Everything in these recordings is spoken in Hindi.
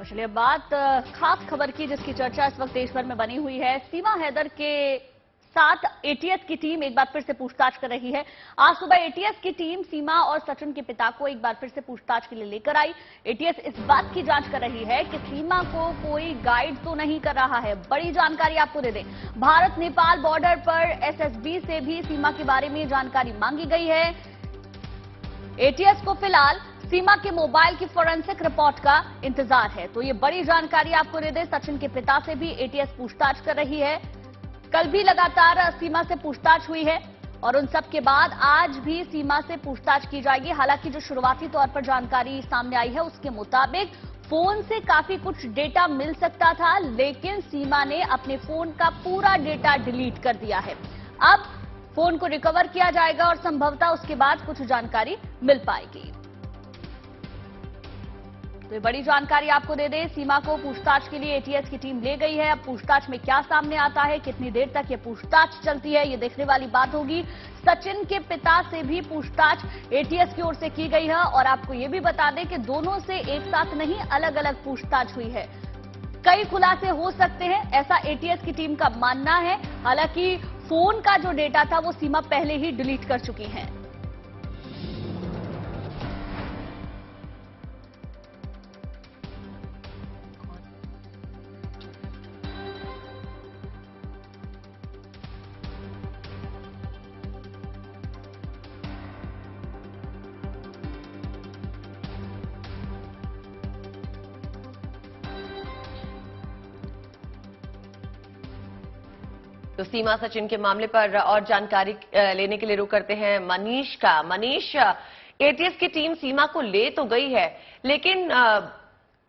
और चलिए बात खास खबर की जिसकी चर्चा इस वक्त देश भर में बनी हुई है। सीमा हैदर के साथ एटीएस की टीम एक बार फिर से पूछताछ कर रही है। आज सुबह एटीएस की टीम सीमा और सचिन के पिता को एक बार फिर से पूछताछ के लिए लेकर आई। एटीएस इस बात की जांच कर रही है कि सीमा को कोई गाइड तो नहीं कर रहा है। बड़ी जानकारी आपको दे दें, भारत नेपाल बॉर्डर पर एसएसबी से भी सीमा के बारे में जानकारी मांगी गई है। एटीएस को फिलहाल सीमा के मोबाइल की फोरेंसिक रिपोर्ट का इंतजार है। तो ये बड़ी जानकारी आपको दे दें, सचिन के पिता से भी एटीएस पूछताछ कर रही है। कल भी लगातार सीमा से पूछताछ हुई है और उन सब के बाद आज भी सीमा से पूछताछ की जाएगी। हालांकि जो शुरुआती तौर पर जानकारी सामने आई है उसके मुताबिक फोन से काफी कुछ डेटा मिल सकता था, लेकिन सीमा ने अपने फोन का पूरा डेटा डिलीट कर दिया है। अब फोन को रिकवर किया जाएगा और संभवतः उसके बाद कुछ जानकारी मिल पाएगी। तो ये बड़ी जानकारी आपको दे दें, सीमा को पूछताछ के लिए एटीएस की टीम ले गई है। अब पूछताछ में क्या सामने आता है, कितनी देर तक ये पूछताछ चलती है, ये देखने वाली बात होगी। सचिन के पिता से भी पूछताछ एटीएस की ओर से की गई है और आपको ये भी बता दें कि दोनों से एक साथ नहीं, अलग अलग पूछताछ हुई है। कई खुलासे हो सकते हैं, ऐसा एटीएस की टीम का मानना है। हालांकि फोन का जो डेटा था वो सीमा पहले ही डिलीट कर चुकी हैं। तो सीमा सचिन के मामले पर और जानकारी लेने के लिए रुक करते हैं मनीष का। मनीष, एटीएस की टीम सीमा को ले तो गई है, लेकिन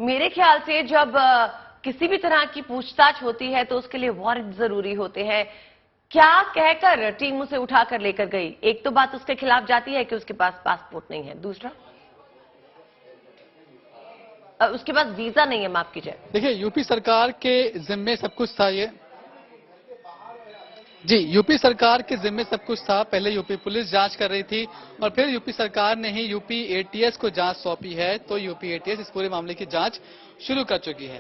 मेरे ख्याल से जब किसी भी तरह की पूछताछ होती है तो उसके लिए वारंट जरूरी होते हैं। क्या कहकर टीम उसे उठाकर लेकर गई? एक तो बात उसके खिलाफ जाती है कि उसके पास पासपोर्ट नहीं है, दूसरा उसके पास वीजा नहीं है। माफ कीजिए। देखिए, यूपी सरकार के जिम्मे सब कुछ था। ये जी, यूपी सरकार के जिम्मे सब कुछ था। पहले यूपी पुलिस जांच कर रही थी और फिर यूपी सरकार ने ही यूपी एटीएस को जांच सौंपी है। तो यूपी एटीएस इस पूरे मामले की जांच शुरू कर चुकी है।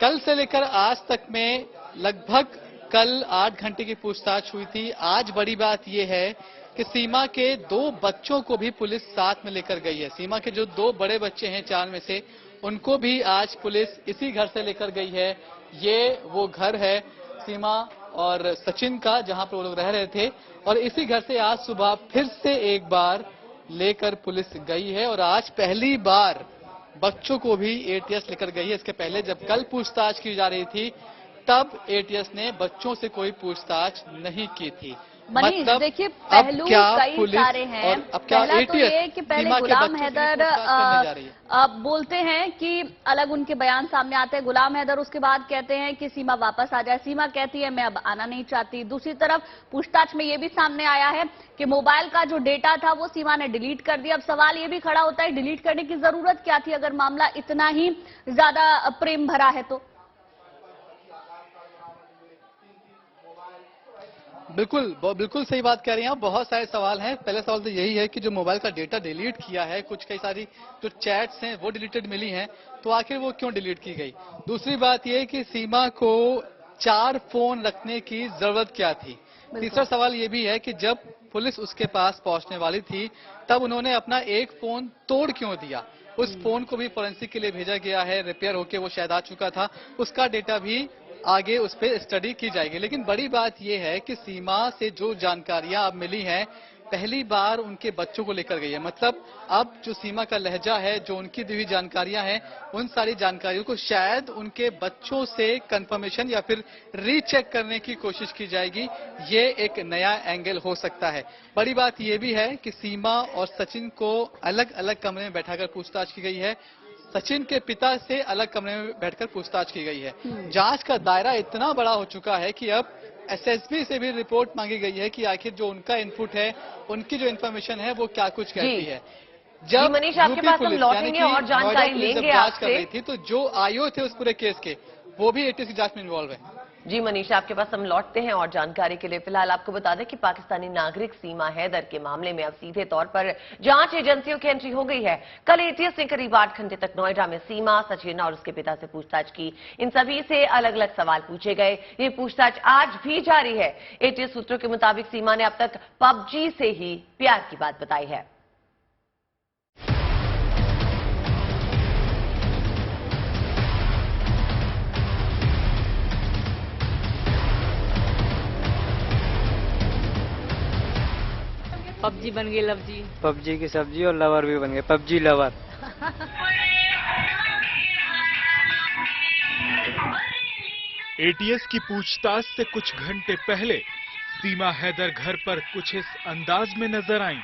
कल से लेकर आज तक में लगभग कल 8 घंटे की पूछताछ हुई थी। आज बड़ी बात यह है कि सीमा के 2 बच्चों को भी पुलिस साथ में लेकर गई है। सीमा के जो 2 बड़े बच्चे हैं 4 में से, उनको भी आज पुलिस इसी घर से लेकर गई है। ये वो घर है सीमा और सचिन का, जहां पर वो लोग रह रहे थे, और इसी घर से आज सुबह फिर से एक बार लेकर पुलिस गई है। और आज पहली बार बच्चों को भी एटीएस लेकर गई है। इसके पहले जब कल पूछताछ की जा रही थी तब एटीएस ने बच्चों से कोई पूछताछ नहीं की थी। मनीष, देखिए पहलू कई सारे हैं। पहला तो ये कि पहले गुलाम हैदर बोलते हैं कि अलग उनके बयान सामने आते हैं। गुलाम हैदर उसके बाद कहते हैं कि सीमा वापस आ जाए। सीमा कहती है मैं अब आना नहीं चाहती। दूसरी तरफ पूछताछ में ये भी सामने आया है कि मोबाइल का जो डेटा था वो सीमा ने डिलीट कर दिया। अब सवाल ये भी खड़ा होता है, डिलीट करने की जरूरत क्या थी अगर मामला इतना ही ज्यादा प्रेम भरा है तो? बिल्कुल सही बात कह रही हैं आप। बहुत सारे सवाल हैं। पहले सवाल तो यही है कि जो मोबाइल का डेटा डिलीट किया है, कई सारी जो चैट्स हैं वो डिलीटेड मिली हैं, तो आखिर वो क्यों डिलीट की गई? दूसरी बात यह कि सीमा को 4 फोन रखने की जरूरत क्या थी? तीसरा सवाल ये भी है कि जब पुलिस उसके पास पहुंचने वाली थी तब उन्होंने अपना एक फोन तोड़ क्यों दिया? उस फोन को भी फोरेंसिक के लिए भेजा गया है, रिपेयर होकर वो शायद आ चुका था, उसका डेटा भी आगे उस पर स्टडी की जाएगी। लेकिन बड़ी बात यह है कि सीमा से जो जानकारियां अब मिली हैं, पहली बार उनके बच्चों को लेकर गई है। मतलब अब जो सीमा का लहजा है, जो उनकी दी हुई जानकारियां हैं, उन सारी जानकारियों को शायद उनके बच्चों से कंफर्मेशन या फिर रीचेक करने की कोशिश की जाएगी। ये एक नया एंगल हो सकता है। बड़ी बात यह भी है कि सीमा और सचिन को अलग अलग कमरे में बैठाकर पूछताछ की गई है। सचिन के पिता से अलग कमरे में बैठकर पूछताछ की गई है। जांच का दायरा इतना बड़ा हो चुका है कि अब एसएसबी से भी रिपोर्ट मांगी गई है कि आखिर जो उनका इनपुट है, उनकी जो इन्फॉर्मेशन है वो क्या कुछ कहती है। जब मनीष आपके पास हम लौटेंगे और जानकारी लेंगे जांच कर रही थी तो जो आईओ थे उस पूरे केस के, वो भी एटीएस की जांच में इन्वॉल्व है। जी मनीषा, आपके पास हम लौटते हैं और जानकारी के लिए। फिलहाल आपको बता दें कि पाकिस्तानी नागरिक सीमा हैदर के मामले में अब सीधे तौर पर जांच एजेंसियों की एंट्री हो गई है। कल एटीएस ने करीब 8 घंटे तक नोएडा में सीमा, सचिन और उसके पिता से पूछताछ की। इन सभी से अलग अलग सवाल पूछे गए। ये पूछताछ आज भी जारी है। एटीएस सूत्रों के मुताबिक सीमा ने अब तक पबजी से ही प्यार की बात बताई है। पबजी बन गई लवजी। पबजी की सब्जी और लवर भी बन गए, पबजी लवर। एटीएस की पूछताछ से कुछ घंटे पहले सीमा हैदर घर पर कुछ इस अंदाज में नजर आईं।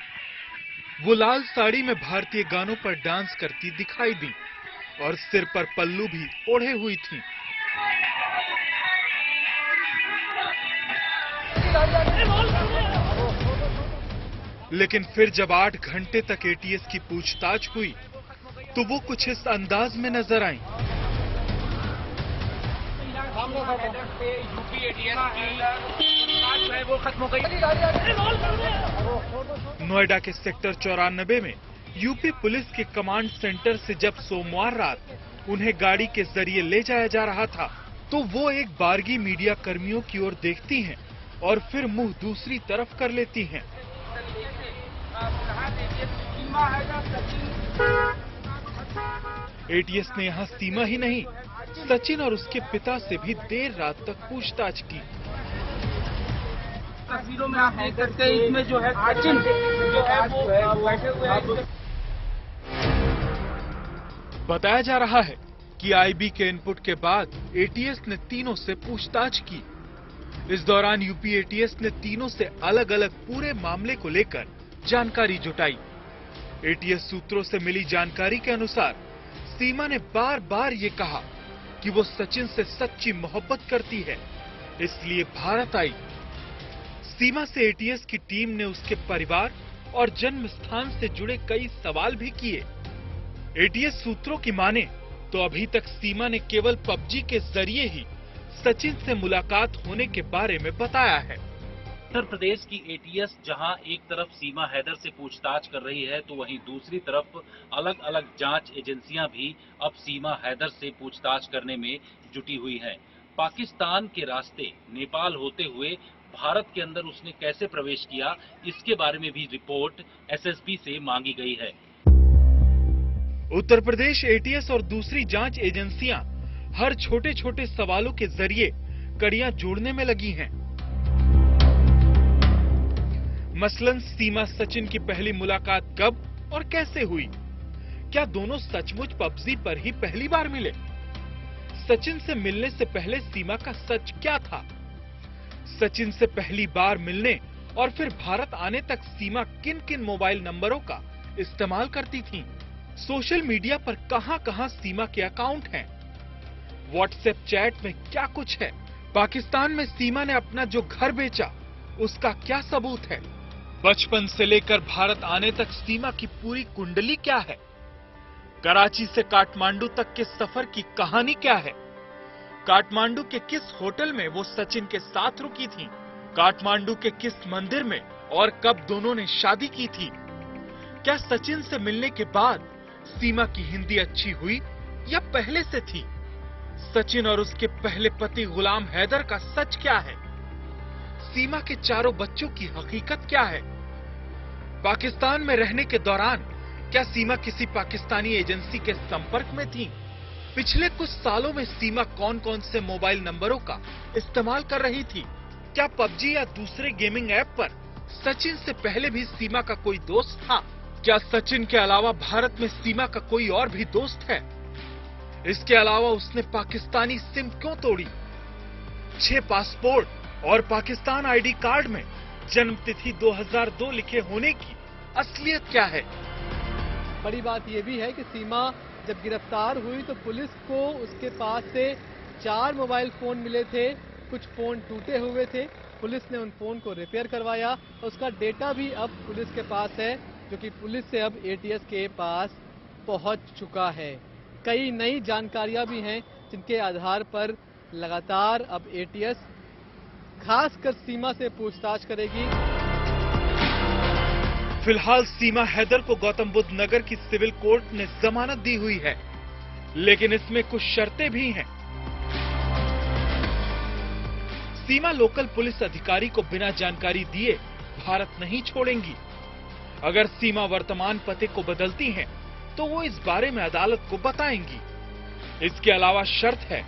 वो लाल साड़ी में भारतीय गानों पर डांस करती दिखाई दी और सिर पर पल्लू भी ओढ़े हुई थीं। लेकिन फिर जब 8 घंटे तक एटीएस की पूछताछ हुई तो वो कुछ इस अंदाज में नजर आईं। नोएडा के सेक्टर 94 में यूपी पुलिस के कमांड सेंटर से जब सोमवार रात उन्हें गाड़ी के जरिए ले जाया जा रहा था तो वो एक बारगी मीडिया कर्मियों की ओर देखती हैं और फिर मुंह दूसरी तरफ कर लेती हैं। एटीएस ने यहाँ सीमा ही नहीं, सचिन और उसके पिता से भी देर रात तक पूछताछ की। तस्वीरों में आप देख सकते हैं, इसमें जो है सचिन जो है वो बैठे हुए हैं। बताया जा रहा है कि आईबी के इनपुट के बाद एटीएस ने तीनों से पूछताछ की। इस दौरान यूपी एटीएस ने तीनों से अलग अलग पूरे मामले को लेकर जानकारी जुटाई। एटीएस सूत्रों से मिली जानकारी के अनुसार सीमा ने बार बार ये कहा कि वो सचिन से सच्ची मोहब्बत करती है, इसलिए भारत आई। सीमा से एटीएस की टीम ने उसके परिवार और जन्म स्थान से जुड़े कई सवाल भी किए। एटीएस सूत्रों की माने तो अभी तक सीमा ने केवल पबजी के जरिए ही सचिन से मुलाकात होने के बारे में बताया है। उत्तर प्रदेश की एटीएस जहां एक तरफ सीमा हैदर से पूछताछ कर रही है तो वहीं दूसरी तरफ अलग अलग जांच एजेंसियां भी अब सीमा हैदर से पूछताछ करने में जुटी हुई हैं। पाकिस्तान के रास्ते नेपाल होते हुए भारत के अंदर उसने कैसे प्रवेश किया, इसके बारे में भी रिपोर्ट एसएसबी से मांगी गई है। उत्तर प्रदेश एटीएस और दूसरी जांच एजेंसियां हर छोटे छोटे सवालों के जरिए कड़ियां जोड़ने में लगी हैं। मसलन सीमा सचिन की पहली मुलाकात कब और कैसे हुई? क्या दोनों सचमुच पबजी पर ही पहली बार मिले? सचिन से मिलने से पहले सीमा का सच क्या था? सचिन से पहली बार मिलने और फिर भारत आने तक सीमा किन किन मोबाइल नंबरों का इस्तेमाल करती थी? सोशल मीडिया पर कहां-कहां सीमा के अकाउंट हैं? व्हाट्सएप चैट में क्या कुछ है? पाकिस्तान में सीमा ने अपना जो घर बेचा उसका क्या सबूत है? बचपन से लेकर भारत आने तक सीमा की पूरी कुंडली क्या है? कराची से काठमांडू तक के सफर की कहानी क्या है? काठमांडू के किस होटल में वो सचिन के साथ रुकी थी? काठमांडू के किस मंदिर में और कब दोनों ने शादी की थी? क्या सचिन से मिलने के बाद सीमा की हिंदी अच्छी हुई या पहले से थी? सचिन और उसके पहले पति गुलाम हैदर का सच क्या है? सीमा के चारों बच्चों की हकीकत क्या है? पाकिस्तान में रहने के दौरान क्या सीमा किसी पाकिस्तानी एजेंसी के संपर्क में थी? पिछले कुछ सालों में सीमा कौन कौन से मोबाइल नंबरों का इस्तेमाल कर रही थी? क्या पबजी या दूसरे गेमिंग ऐप पर सचिन से पहले भी सीमा का कोई दोस्त था? क्या सचिन के अलावा भारत में सीमा का कोई और भी दोस्त है? इसके अलावा उसने पाकिस्तानी सिम क्यों तोड़ी? 6 पासपोर्ट और पाकिस्तान आईडी कार्ड में जन्मतिथि 2002 लिखे होने की असलियत क्या है? बड़ी बात यह भी है कि सीमा जब गिरफ्तार हुई तो पुलिस को उसके पास से 4 मोबाइल फोन मिले थे। कुछ फोन टूटे हुए थे, पुलिस ने उन फोन को रिपेयर करवाया और उसका डेटा भी अब पुलिस के पास है, जो कि पुलिस से अब एटीएस के पास पहुंच चुका है। कई नई जानकारियां भी हैं जिनके आधार पर लगातार अब एटीएस खासकर सीमा से पूछताछ करेगी। फिलहाल सीमा हैदर को गौतम बुद्ध नगर की सिविल कोर्ट ने जमानत दी हुई है, लेकिन इसमें कुछ शर्तें भी हैं। सीमा लोकल पुलिस अधिकारी को बिना जानकारी दिए भारत नहीं छोड़ेंगी। अगर सीमा वर्तमान पते को बदलती हैं, तो वो इस बारे में अदालत को बताएंगी। इसके अलावा शर्त है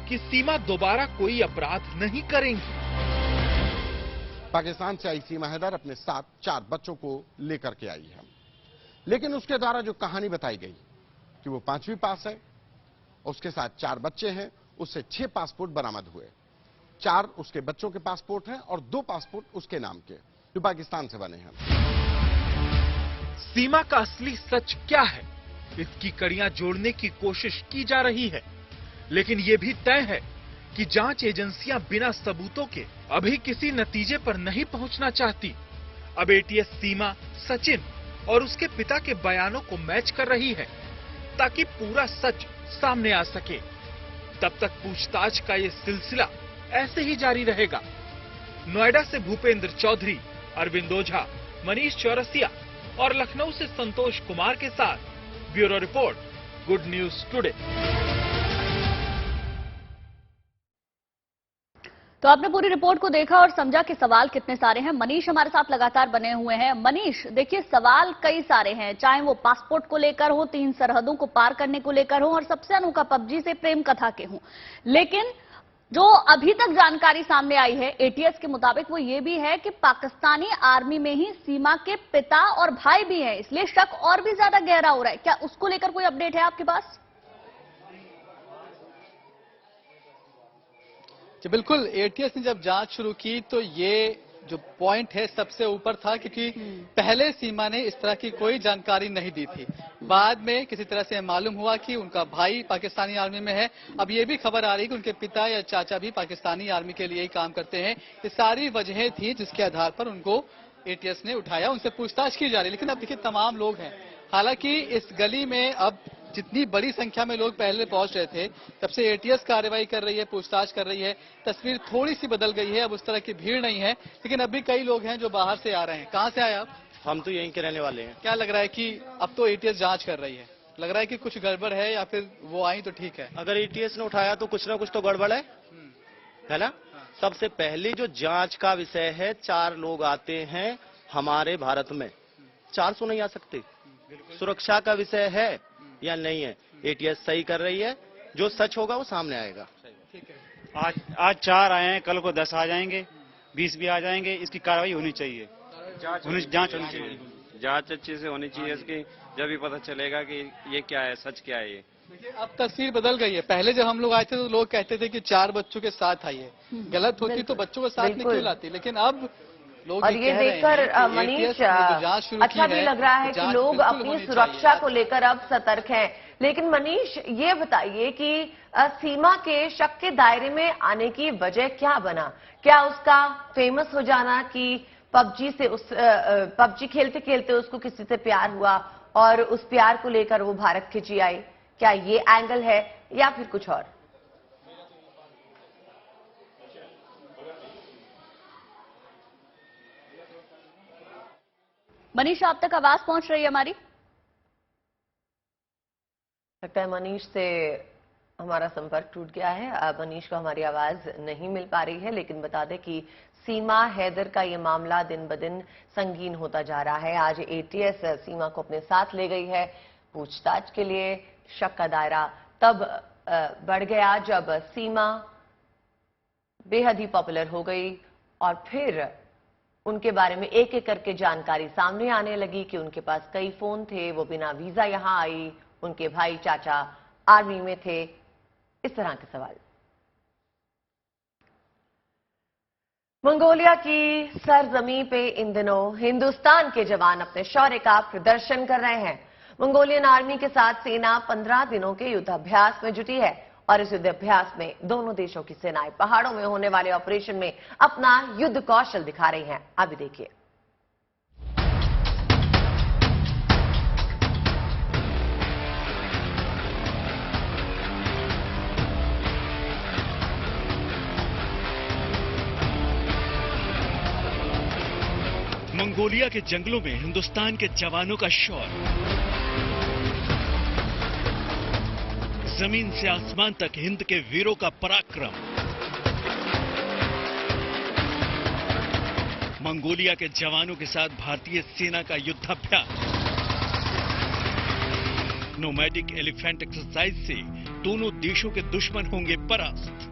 कि सीमा दोबारा कोई अपराध नहीं करेंगी। पाकिस्तान से आई सीमा हैदर अपने साथ 4 बच्चों को लेकर के आई है, लेकिन उसके द्वारा जो कहानी बताई गई कि वो 5वीं पास है, उसके साथ 4 बच्चे हैं, उससे 6 पासपोर्ट बरामद हुए। 4 उसके बच्चों के पासपोर्ट हैं और 2 पासपोर्ट उसके नाम के जो पाकिस्तान से बने हैं। सीमा का असली सच क्या है, इसकी कड़ियां जोड़ने की कोशिश की जा रही है, लेकिन ये भी तय है कि जांच एजेंसियां बिना सबूतों के अभी किसी नतीजे पर नहीं पहुंचना चाहती। अब एटीएस सीमा, सचिन और उसके पिता के बयानों को मैच कर रही है ताकि पूरा सच सामने आ सके। तब तक पूछताछ का ये सिलसिला ऐसे ही जारी रहेगा। नोएडा से भूपेंद्र चौधरी, अरविंद ओझा, मनीष चौरसिया और लखनऊ से संतोष कुमार के साथ bureau report, good news today. तो आपने पूरी रिपोर्ट को देखा और समझा कि सवाल कितने सारे हैं। मनीष हमारे साथ लगातार बने हुए हैं। मनीष, देखिए सवाल कई सारे हैं, चाहे वो पासपोर्ट को लेकर हो, 3 सरहदों को पार करने को लेकर हो और सबसे अनोखा पबजी से प्रेम कथा के हों। लेकिन जो अभी तक जानकारी सामने आई है एटीएस के मुताबिक वो ये भी है कि पाकिस्तानी आर्मी में ही सीमा के पिता और भाई भी हैं, इसलिए शक और भी ज्यादा गहरा हो रहा है। क्या उसको लेकर कोई अपडेट है आपके पास? जी बिल्कुल, एटीएस ने जब जांच शुरू की तो ये जो पॉइंट है सबसे ऊपर था, क्योंकि पहले सीमा ने इस तरह की कोई जानकारी नहीं दी थी। बाद में किसी तरह से मालूम हुआ कि उनका भाई पाकिस्तानी आर्मी में है। अब ये भी खबर आ रही है कि उनके पिता या चाचा भी पाकिस्तानी आर्मी के लिए ही काम करते हैं। ये सारी वजहें थी जिसके आधार पर उनको एटीएस ने उठाया, उनसे पूछताछ की जा रही है। लेकिन अब देखिए तमाम लोग हैं, हालांकि इस गली में अब जितनी बड़ी संख्या में लोग पहले पहुंच रहे थे, तब से एटीएस कार्रवाई कर रही है, पूछताछ कर रही है। तस्वीर थोड़ी सी बदल गई है, अब उस तरह की भीड़ नहीं है, लेकिन अभी कई लोग हैं जो बाहर से आ रहे हैं। कहां से आए आप? हम तो यहीं के रहने वाले हैं। क्या लग रहा है कि अब तो एटीएस जांच कर रही है, लग रहा है कि कुछ गड़बड़ है या फिर वो आई तो ठीक है? अगर एटीएस ने उठाया तो कुछ ना कुछ तो गड़बड़ है ना? सबसे पहले जो जांच का विषय है, 4 लोग आते हैं हमारे भारत में, 400 नहीं आ सकते। सुरक्षा का विषय है या नहीं है, एटीएस सही कर रही है, जो सच होगा वो सामने आएगा। आज 4 आए हैं, कल को 10 आ जाएंगे, 20 भी आ जाएंगे। इसकी कार्रवाई होनी चाहिए, जांच होनी चाहिए। जांच अच्छे से होनी चाहिए इसकी, जब भी पता चलेगा कि ये क्या है, सच क्या है। ये देखिए अब तस्वीर बदल गई है। पहले जब हम लोग आए थे तो लोग कहते थे कि 4 बच्चों के साथ आइए, गलत होती तो बच्चों के साथ में क्यों लाती, लेकिन अब लोग और ये देखकर मनीष अच्छा भी लग रहा है कि लोग अपनी सुरक्षा को लेकर अब सतर्क हैं। लेकिन मनीष ये बताइए कि सीमा के शक के दायरे में आने की वजह क्या बना? क्या उसका फेमस हो जाना कि पबजी खेलते खेलते उसको किसी से प्यार हुआ और उस प्यार को लेकर वो भारत खिंची आई? क्या ये एंगल है या फिर कुछ और? मनीष, आप तक आवाज पहुंच रही है हमारी? लगता है मनीष से हमारा संपर्क टूट गया है। मनीष को हमारी आवाज नहीं मिल पा रही है, लेकिन बता दें कि सीमा हैदर का ये मामला दिन ब दिन संगीन होता जा रहा है। आज एटीएस सीमा को अपने साथ ले गई है पूछताछ के लिए। शक का दायरा तब बढ़ गया जब सीमा बेहद ही पॉपुलर हो गई और फिर उनके बारे में एक एक करके जानकारी सामने आने लगी कि उनके पास कई फोन थे, वो बिना वीजा यहां आई, उनके भाई चाचा आर्मी में थे, इस तरह के सवाल। मंगोलिया की सरजमी पे इन दिनों हिंदुस्तान के जवान अपने शौर्य का प्रदर्शन कर रहे हैं। मंगोलियन आर्मी के साथ सेना 15 दिनों के युद्धाभ्यास में जुटी है और इस युद्धाभ्यास में दोनों देशों की सेनाएं पहाड़ों में होने वाले ऑपरेशन में अपना युद्ध कौशल दिखा रही हैं। अभी देखिए। मंगोलिया के जंगलों में हिंदुस्तान के जवानों का शौर्य, जमीन से आसमान तक हिंद के वीरों का पराक्रम, मंगोलिया के जवानों के साथ भारतीय सेना का युद्धाभ्यास, नोमैडिक एलिफेंट एक्सरसाइज से दोनों देशों के दुश्मन होंगे परास्त।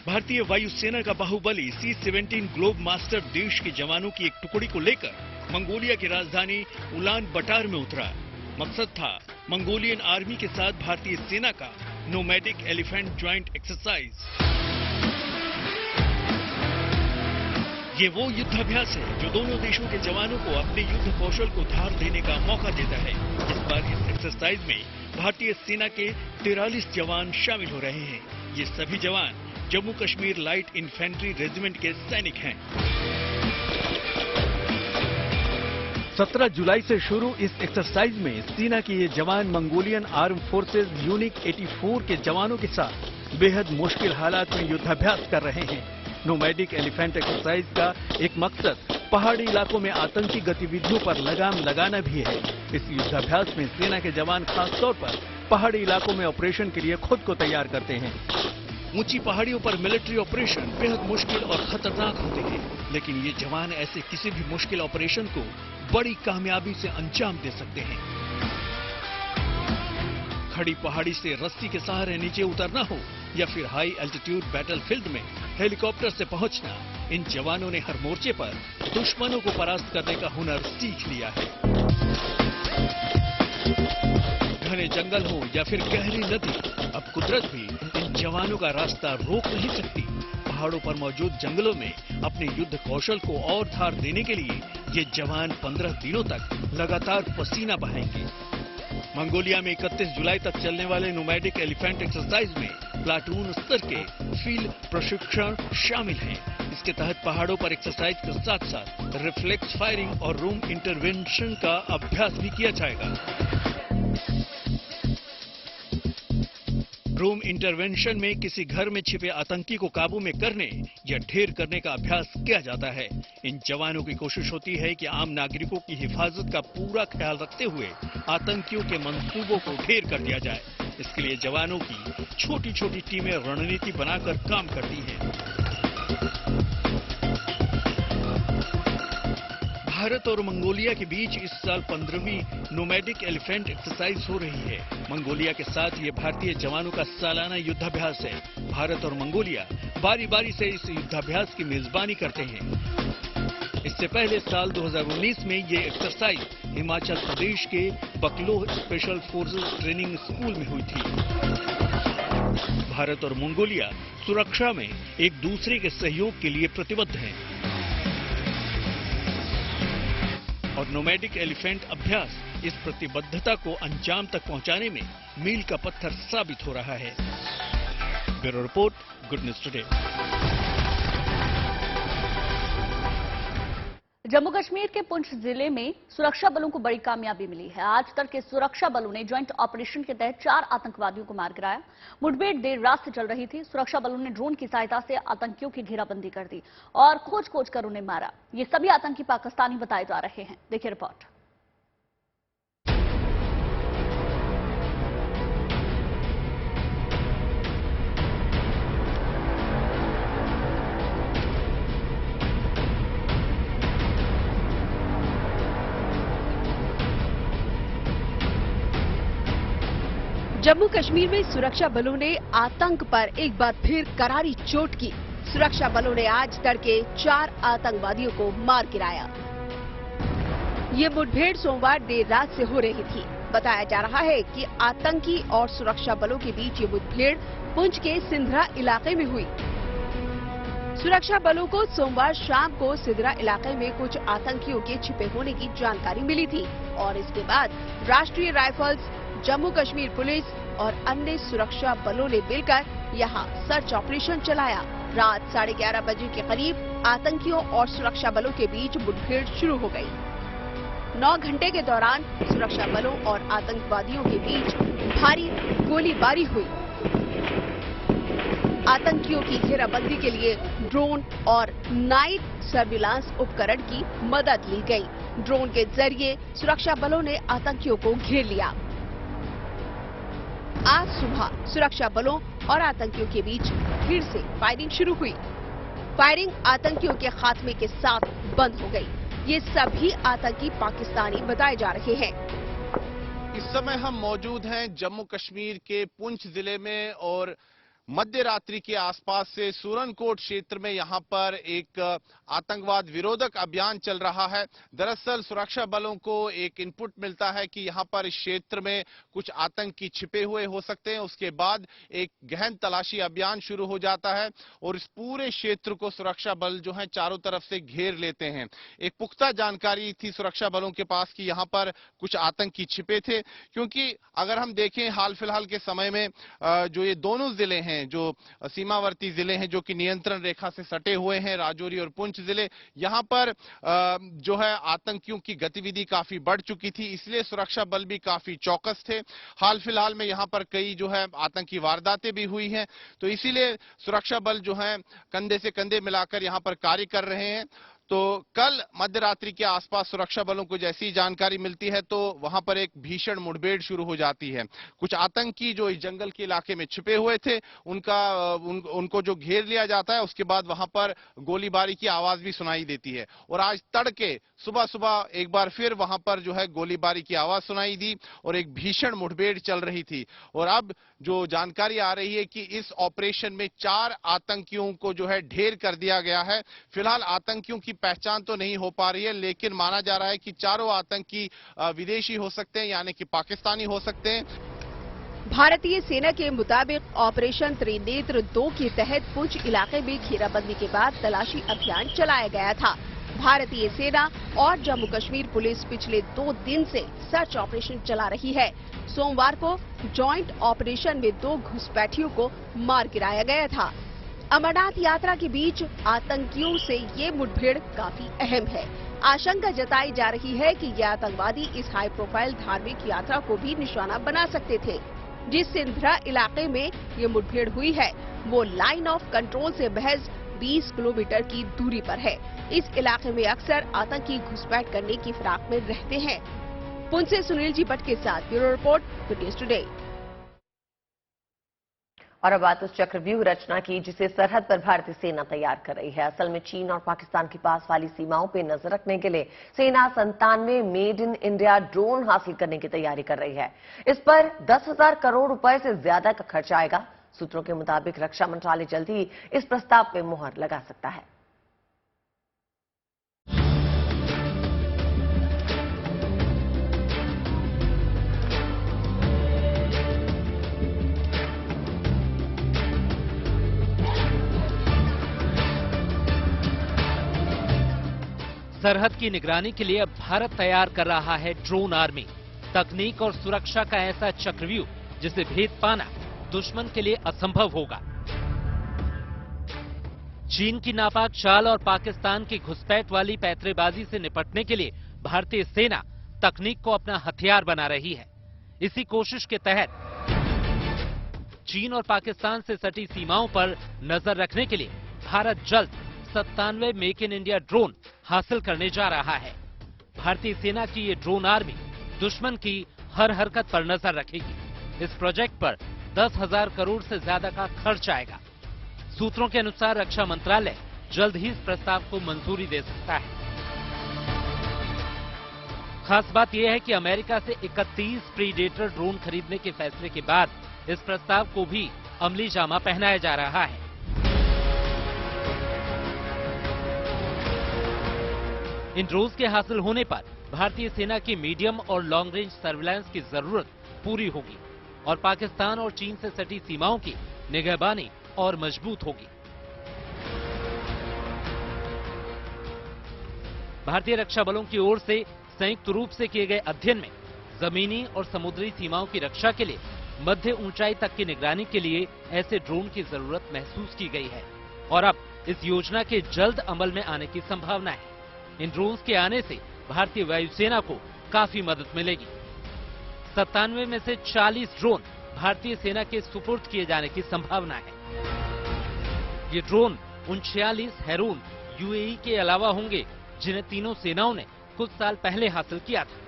भारतीय वायुसेना का बाहुबली C-17 ग्लोब मास्टर देश के जवानों की एक टुकड़ी को लेकर मंगोलिया की राजधानी उलान बटार में उतरा। मकसद था मंगोलियन आर्मी के साथ भारतीय सेना का नोमैडिक एलिफेंट ज्वाइंट एक्सरसाइज। ये वो युद्धाभ्यास है जो दोनों देशों के जवानों को अपने युद्ध कौशल को धार देने का मौका देता है। इस बार इस एक्सरसाइज में भारतीय सेना के 43 जवान शामिल हो रहे हैं। ये सभी जवान Jammu Kashmir light infantry regiment के सैनिक हैं। 17 जुलाई से शुरू इस एक्सरसाइज में सेना के ये जवान मंगोलियन आर्म फोर्सेज यूनिट 84 के जवानों के साथ बेहद मुश्किल हालात में युद्धाभ्यास कर रहे हैं। नोमैडिक एलिफेंट एक्सरसाइज का एक मकसद पहाड़ी इलाकों में आतंकी गतिविधियों पर लगाम लगाना भी है। इस युद्धाभ्यास में सेना के जवान खासतौर पर पहाड़ी इलाकों में ऑपरेशन के लिए खुद को तैयार करते हैं। ऊंची पहाड़ियों पर मिलिट्री ऑपरेशन बेहद मुश्किल और खतरनाक होते हैं, लेकिन ये जवान ऐसे किसी भी मुश्किल ऑपरेशन को बड़ी कामयाबी से अंजाम दे सकते हैं। खड़ी पहाड़ी से रस्सी के सहारे नीचे उतरना हो या फिर हाई एल्टीट्यूड बैटलफील्ड में हेलीकॉप्टर से पहुंचना, इन जवानों ने हर मोर्चे पर दुश्मनों को परास्त करने का हुनर सीख लिया है। घने जंगल हो या फिर गहरी नदी, अब कुदरत भी इन जवानों का रास्ता रोक नहीं सकती। पहाड़ों पर मौजूद जंगलों में अपने युद्ध कौशल को और धार देने के लिए ये जवान 15 दिनों तक लगातार पसीना बहाएंगे। मंगोलिया में 31 जुलाई तक चलने वाले नोमैडिक एलिफेंट एक्सरसाइज में प्लाटून स्तर के फील्ड प्रशिक्षण शामिल हैं। इसके तहत पहाड़ों पर एक्सरसाइज के साथ साथ रिफ्लेक्स फायरिंग और रूम इंटरवेंशन का अभ्यास भी किया जाएगा। रूम इंटरवेंशन में किसी घर में छिपे आतंकी को काबू में करने या ढेर करने का अभ्यास किया जाता है। इन जवानों की कोशिश होती है कि आम नागरिकों की हिफाजत का पूरा ख्याल रखते हुए आतंकियों के मंसूबों को ढेर कर दिया जाए। इसके लिए जवानों की छोटी छोटी टीमें रणनीति बनाकर काम करती हैं। भारत और मंगोलिया के बीच इस साल 15वीं नोमैडिक एलिफेंट एक्सरसाइज हो रही है। मंगोलिया के साथ ये भारतीय जवानों का सालाना युद्धाभ्यास है। भारत और मंगोलिया बारी बारी से इस युद्धाभ्यास की मेजबानी करते हैं। इससे पहले साल 2019 में ये एक्सरसाइज हिमाचल प्रदेश के Bakloh special forces training school में हुई थी। भारत और मंगोलिया सुरक्षा में एक दूसरे के सहयोग के लिए प्रतिबद्ध हैं और नोमैडिक एलिफेंट अभ्यास इस प्रतिबद्धता को अंजाम तक पहुंचाने में मील का पत्थर साबित हो रहा है। Bureau report, good news today. Jammu Kashmir के पुंछ जिले में सुरक्षा बलों को बड़ी कामयाबी मिली है। आज तड़के सुरक्षा बलों ने ज्वाइंट ऑपरेशन के तहत 4 आतंकवादियों को मार गिराया। मुठभेड़ देर रात से चल रही थी। सुरक्षा बलों ने ड्रोन की सहायता से आतंकियों की घेराबंदी कर दी और खोज कर उन्हें मारा। ये सभी आतंकी पाकिस्तानी बताए जा रहे हैं। देखिए रिपोर्ट। जम्मू कश्मीर में सुरक्षा बलों ने आतंक पर एक बार फिर करारी चोट की। सुरक्षा बलों ने आज तड़के 4 आतंकवादियों को मार गिराया। ये मुठभेड़ सोमवार देर रात से हो रही थी। बताया जा रहा है कि आतंकी और सुरक्षा बलों के बीच ये मुठभेड़ पुंछ के सिंधरा इलाके में हुई। सुरक्षा बलों को सोमवार शाम को सिंधरा इलाके में कुछ आतंकियों के छिपे होने की जानकारी मिली थी और इसके बाद राष्ट्रीय राइफल्स, जम्मू कश्मीर पुलिस और अन्य सुरक्षा बलों ने मिलकर यहां सर्च ऑपरेशन चलाया। रात 11:30 बजे के करीब आतंकियों और सुरक्षा बलों के बीच मुठभेड़ शुरू हो गई। 9 घंटे के दौरान सुरक्षा बलों और आतंकवादियों के बीच भारी गोलीबारी हुई। आतंकियों की घेराबंदी के लिए ड्रोन और नाइट सर्विलांस उपकरण की मदद ली गई। ड्रोन के जरिए सुरक्षा बलों ने आतंकियों को घेर लिया। आज सुबह सुरक्षा बलों और आतंकियों के बीच फिर से फायरिंग शुरू हुई। फायरिंग आतंकियों के खात्मे के साथ बंद हो गई। ये सभी आतंकी पाकिस्तानी बताए जा रहे हैं। इस समय हम मौजूद हैं जम्मू कश्मीर के पुंछ जिले में और मध्य रात्रि के आसपास से सूरनकोट क्षेत्र में यहां पर एक आतंकवाद विरोधक अभियान चल रहा है। दरअसल सुरक्षा बलों को एक इनपुट मिलता है कि यहां पर इस क्षेत्र में कुछ आतंकी छिपे हुए हो सकते हैं। उसके बाद एक गहन तलाशी अभियान शुरू हो जाता है और इस पूरे क्षेत्र को सुरक्षा बल जो है चारों तरफ से घेर लेते हैं। एक पुख्ता जानकारी थी सुरक्षा बलों के पास कि यहां पर कुछ आतंकी छिपे थे, क्योंकि अगर हम देखें हाल फिलहाल के समय में जो ये दोनों जिले हैं, जो सीमावर्ती जिले हैं जो कि नियंत्रण रेखा से सटे हुए हैं, राजौरी और पुंछ जिले, यहां पर जो है आतंकियों की गतिविधि काफी बढ़ चुकी थी। इसलिए सुरक्षा बल भी काफी चौकस थे। हाल फिलहाल में यहां पर कई जो है आतंकी वारदातें भी हुई हैं, तो इसीलिए सुरक्षा बल जो है कंधे से कंधे मिलाकर यहां पर कार्य कर रहे हैं। तो कल मध्य रात्रि के आसपास सुरक्षा बलों को जैसी जानकारी मिलती है तो वहां पर एक भीषण मुठभेड़ शुरू हो जाती है। कुछ आतंकी जो इस जंगल के इलाके में छिपे हुए थे उनको जो घेर लिया जाता है, उसके बाद वहां पर गोलीबारी की आवाज भी सुनाई देती है। और आज तड़के सुबह सुबह एक बार फिर वहां पर जो है गोलीबारी की आवाज सुनाई दी और एक भीषण मुठभेड़ चल रही थी। और अब जो जानकारी आ रही है कि इस ऑपरेशन में 4 आतंकियों को जो है ढेर कर दिया गया है। फिलहाल आतंकियों की पहचान तो नहीं हो पा रही है, लेकिन माना जा रहा है कि चारों आतंकी विदेशी हो सकते हैं, यानी कि पाकिस्तानी हो सकते हैं। भारतीय सेना के मुताबिक ऑपरेशन त्रिनेत्र 2 के तहत पुंछ इलाके में घेराबंदी के बाद तलाशी अभियान चलाया गया था। भारतीय सेना और जम्मू कश्मीर पुलिस पिछले 2 दिन से सर्च ऑपरेशन चला रही है। सोमवार को जॉइंट ऑपरेशन में 2 घुसपैठियों को मार गिराया गया था। अमरनाथ यात्रा के बीच आतंकियों से ये मुठभेड़ काफी अहम है। आशंका जताई जा रही है कि ये आतंकवादी इस हाई प्रोफाइल धार्मिक यात्रा को भी निशाना बना सकते थे। जिस सिंधरा इलाके में ये मुठभेड़ हुई है वो लाइन ऑफ कंट्रोल से महज 20 किलोमीटर की दूरी पर है। इस इलाके में अक्सर आतंकी घुसपैठ करने की फिराक में रहते हैं। पुंछ से सुनील जी भट्ट के साथ bureau report, good news today. और अब बात उस चक्रव्यूह रचना की जिसे सरहद पर भारतीय सेना तैयार कर रही है। असल में चीन और पाकिस्तान के पास वाली सीमाओं पर नजर रखने के लिए सेना 97 मेड इन इंडिया ड्रोन हासिल करने की तैयारी कर रही है। इस पर 10,000 करोड़ रुपए से ज्यादा का खर्च आएगा। सूत्रों के मुताबिक रक्षा मंत्रालय जल्द ही इस प्रस्ताव पर मुहर लगा सकता है। सरहद की निगरानी के लिए अब भारत तैयार कर रहा है ड्रोन आर्मी। तकनीक और सुरक्षा का ऐसा चक्रव्यूह जिसे भेद पाना दुश्मन के लिए असंभव होगा। चीन की नापाक चाल और पाकिस्तान की घुसपैठ वाली पैंतरेबाजी से निपटने के लिए भारतीय सेना तकनीक को अपना हथियार बना रही है। इसी कोशिश के तहत चीन और पाकिस्तान से सटी सीमाओं पर नजर रखने के लिए भारत जल्द 97 मेक इन इंडिया ड्रोन हासिल करने जा रहा है। भारतीय सेना की ये ड्रोन आर्मी दुश्मन की हर हरकत पर नजर रखेगी। इस प्रोजेक्ट पर 10,000 करोड़ से ज्यादा का खर्च आएगा। सूत्रों के अनुसार रक्षा मंत्रालय जल्द ही इस प्रस्ताव को मंजूरी दे सकता है। खास बात यह है कि अमेरिका से 31 प्रीडेटर ड्रोन खरीदने के फैसले के बाद इस प्रस्ताव को भी अमली जामा पहनाया जा रहा है। इन ड्रोन्स के हासिल होने पर भारतीय सेना की मीडियम और लॉन्ग रेंज सर्विलांस की जरूरत पूरी होगी और पाकिस्तान और चीन से सटी सीमाओं की निगहबानी और मजबूत होगी। भारतीय रक्षा बलों की ओर से संयुक्त रूप से किए गए अध्ययन में जमीनी और समुद्री सीमाओं की रक्षा के लिए मध्य ऊंचाई तक की निगरानी के लिए ऐसे ड्रोन की जरूरत महसूस की गई है और अब इस योजना के जल्द अमल में आने की संभावना है। इन ड्रोन्स के आने से भारतीय वायुसेना को काफी मदद मिलेगी। 97 में से 40 ड्रोन भारतीय सेना के सुपुर्द किए जाने की संभावना है। ये ड्रोन उन 46 हेरून यूएई के अलावा होंगे जिन्हें तीनों सेनाओं ने कुछ साल पहले हासिल किया था।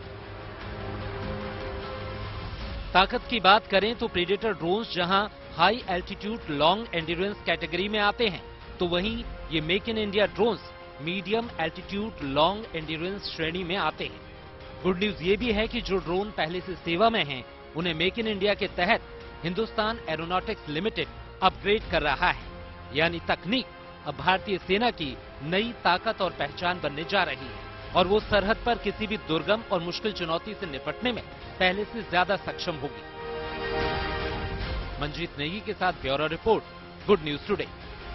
ताकत की बात करें तो प्रेडेटर ड्रोन्स जहां high altitude long endurance category में आते हैं, तो वहीं ये make in India drones medium altitude long endurance श्रेणी में आते हैं। गुड न्यूज ये भी है कि जो ड्रोन पहले से सेवा में हैं, उन्हें मेक इन इंडिया के तहत हिंदुस्तान एरोनॉटिक्स लिमिटेड अपग्रेड कर रहा है। यानी तकनीक अब भारतीय सेना की नई ताकत और पहचान बनने जा रही है और वो सरहद पर किसी भी दुर्गम और मुश्किल चुनौती से निपटने में पहले से ज्यादा सक्षम होगी। मंजीत नेगी के साथ bureau report, good news today.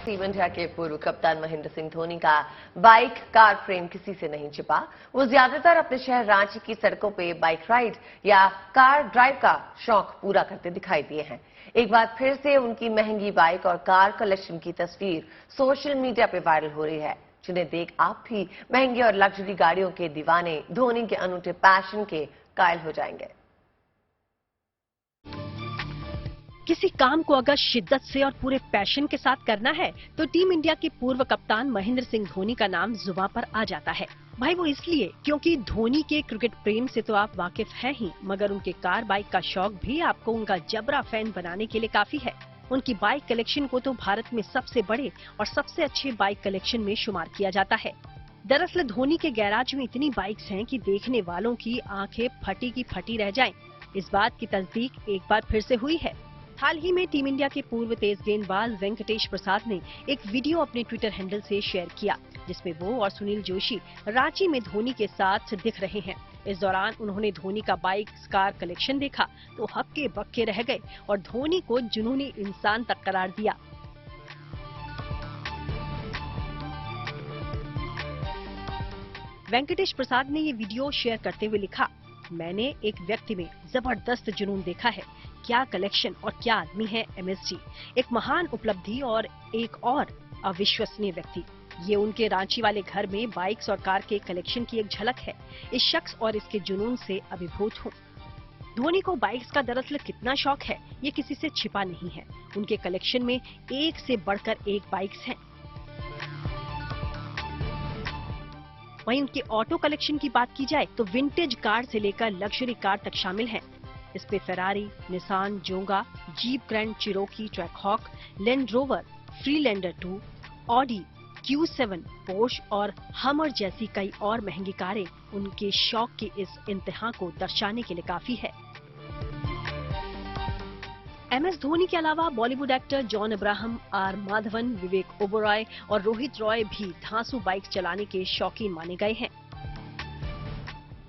Team India के पूर्व कप्तान महेंद्र सिंह धोनी का बाइक कार प्रेम किसी से नहीं छिपा। वो ज्यादातर अपने शहर रांची की सड़कों पे बाइक राइड या कार ड्राइव का शौक पूरा करते दिखाई दिए हैं। एक बार फिर से उनकी महंगी बाइक और कार कलेक्शन की तस्वीर सोशल मीडिया पे वायरल हो रही है, जिन्हें देख आप भी महंगी और लग्जरी गाड़ियों के दीवाने धोनी के अनूठे पैशन के कायल हो जाएंगे। किसी काम को अगर शिद्दत से और पूरे पैशन के साथ करना है तो टीम इंडिया के पूर्व कप्तान महेंद्र सिंह धोनी का नाम जुबान पर आ जाता है। भाई वो इसलिए क्योंकि धोनी के क्रिकेट प्रेम से तो आप वाकिफ हैं ही, मगर उनके कार बाइक का शौक भी आपको उनका जबरा फैन बनाने के लिए काफी है। उनकी बाइक कलेक्शन को तो भारत में सबसे बड़े और सबसे अच्छे बाइक कलेक्शन में शुमार किया जाता है। दरअसल धोनी के गैराज में इतनी बाइक्स हैं कि देखने वालों की आंखें फटी की फटी रह जाएं। इस बात की तस्दीक एक बार फिर से हुई है। हाल ही में टीम इंडिया के पूर्व तेज गेंदबाज वेंकटेश प्रसाद ने एक वीडियो अपने ट्विटर हैंडल से शेयर किया, जिसमें वो और सुनील जोशी रांची में धोनी के साथ दिख रहे हैं। इस दौरान उन्होंने धोनी का बाइक कार कलेक्शन देखा तो हक्के बक्के रह गए और धोनी को जुनूनी इंसान तक करार दिया। वेंकटेश प्रसाद ने ये वीडियो शेयर करते हुए लिखा, मैंने एक व्यक्ति में जबरदस्त जुनून देखा है। क्या कलेक्शन और क्या आदमी है एमएसजी, एक महान उपलब्धि और एक और अविश्वसनीय व्यक्ति। ये उनके रांची वाले घर में बाइक्स और कार के कलेक्शन की एक झलक है। इस शख्स और इसके जुनून से अभिभूत हूँ। धोनी को बाइक्स का दरअसल कितना शौक है ये किसी से छिपा नहीं है। उनके कलेक्शन में एक से बढ़कर एक बाइक्स हैं। वहीं उनके ऑटो कलेक्शन की बात की जाए तो विंटेज कार से लेकर लग्जरी कार तक शामिल हैं। इस पे Ferrari, Nissan, Jonga, Jeep Grand Cherokee, Trackhawk, Land Rover, Freelander 2, Audi, Q7, Porsche और हमर जैसी कई और महंगी कारें उनके शौक के इस इंतहा को दर्शाने के लिए काफी है। MS धोनी के अलावा Bollywood actor John Abraham, R Madhavan, Vivek Oberoi और रोहित रॉय भी धांसू बाइक चलाने के शौकीन माने गए हैं।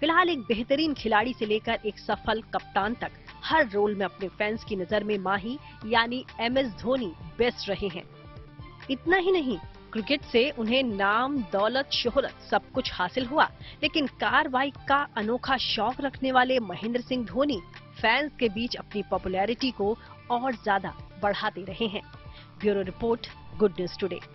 फिलहाल एक बेहतरीन खिलाड़ी से लेकर एक सफल कप्तान तक हर रोल में अपने फैंस की नजर में माही यानी MS धोनी बेस्ट रहे हैं। इतना ही नहीं, क्रिकेट से उन्हें नाम, दौलत, शोहरत सब कुछ हासिल हुआ, लेकिन कार बाइक का अनोखा शौक रखने वाले महेंद्र सिंह धोनी फैंस के बीच अपनी पॉपुलैरिटी को और ज्यादा बढ़ाते रहे हैं। Bureau report, good news today.